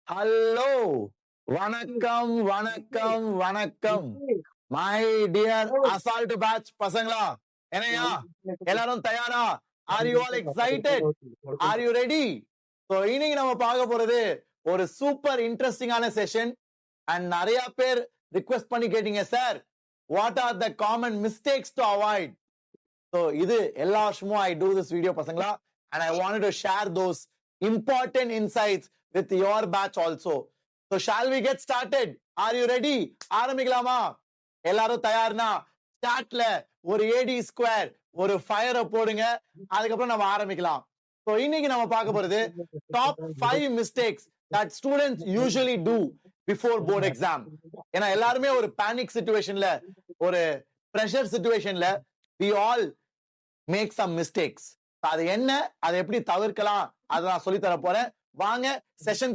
Hello, வணக்கம் வணக்கம் வணக்கம் மை டியர் அசால்ட் பேட்ச் பசங்களா, என்னையா எல்லாரும் தயாரா? Are you all excited? Are you ready? So இன்னைக்கு நம்ம பார்க்க போறது ஒரு சூப்பர் இன்ட்ரெஸ்டிங்கான செஷன். அண்ட் நிறைய பேர் ரிக்வெஸ்ட் பண்ணி கேட்டீங்க, sir what are the common mistakes to avoid? So இது எல்லா வருஷமும் I do this video பசங்களா, and I wanted to share those important insights with your batch also. So shall we get started? Are you ready? ஆரம்பிக்கலாமா? எல்லாரும் தயார்னா ஸ்டார்ட்ல ஒரு AD square ஒரு ஃபயரை போடுங்க, அதுக்கப்புறம் நம்ம ஆரம்பிக்கலாம். So இன்னைக்கு நம்ம பார்க்க போறது top 5 mistakes that students usually do before board exam. ஏன்னா எல்லாருமே ஒரு பேனிக் சிச்சுவேஷன்ல, ஒரு pressure சிச்சுவேஷன்ல we all make some mistakes. அது என்ன, அதை எப்படி தவிர்க்கலாம், அதை நான் சொல்லி தர போறேன். வாங்க செஷன்